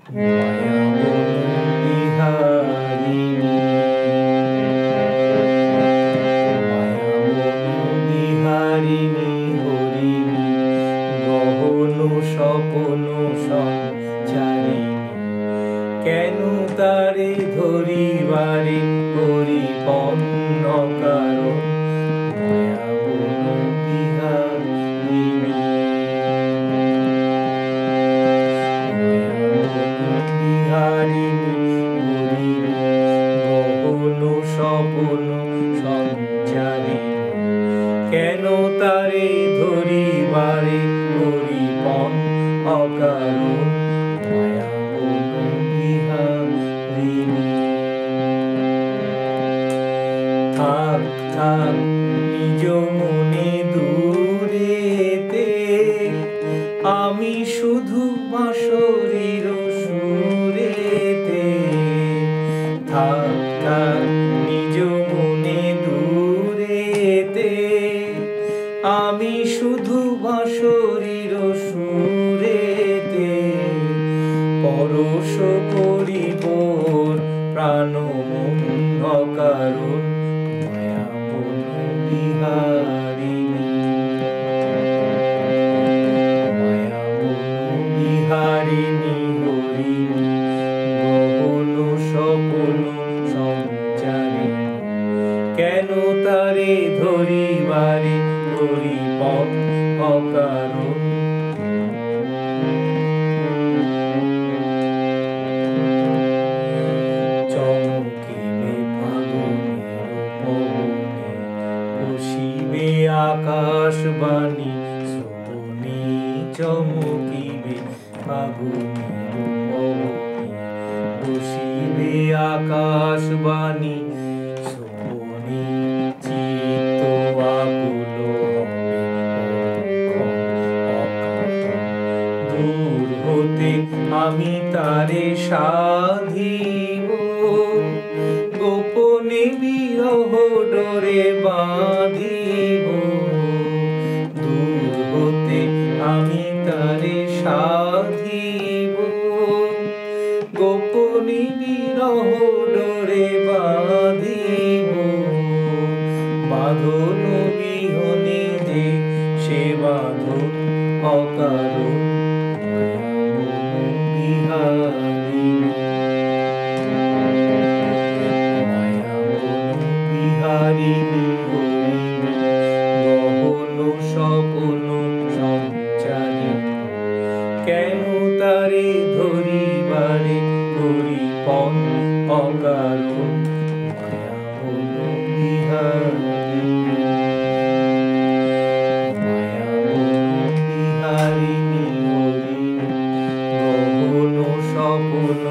মায়াবন বিহারিণী, মায়াবন বিহারিণী হরিণী, গহন স্বপন সঞ্চারিণী, কেন তারে ধরিবারে পরিপন্ন কারণ, মায়াবন বিহারিণী, মায়াবন বিহারিণী হরিণী, গহন স্বপন সঞ্চারিণী, কেন তারে ধরিবারে পরিপন্ন অকারণ, মায়াবন বিহারিণী। থাক থাক নিজ মনে দূরেতে, আমি শুধু বাঁশরীর সুরেতে। থাক থাক নিজ মনে দূরেতে, আমি শুধু বাঁশরীর সুরেতে। পরশ করিব প্রাণ মন কারণ, মায়াবন বিহারিণী, মায়াবন বিহারিণী হরিণী, গহন স্বপন সঞ্চারিণী, কেন তারে ধরিবারে পরিপন্ন অকারণ, চমকিবে ফাগুনের পবনে, বসিবে আকাশবাণী শ্রবণে। চমকিবে ফাগুনের পবনে, বসিবে আকাশবাণী শ্রবণে। চিত্ত আকুল হবে দূর হতে, আমি তারে সাধিব, গোপনে বিরহ ডোরে বাঁধিব। দূর হতে আমি তারে সাধিব, গোপনে বিরহ ডোরে বাঁধিব। বাঁধন বিহনে যে সে বাঁধন অকারণ, মায়াবন বিহারিণী, মায়াবন বিহারিণী হরিণী, গহন স্বপন সঞ্চারিণী, কেন তারে ধরিবারে পরিপন্ন অকারণ, মায়াবন বিহারিণী, মায়াবন বিহারিণী হরিণী, গহন স্বপন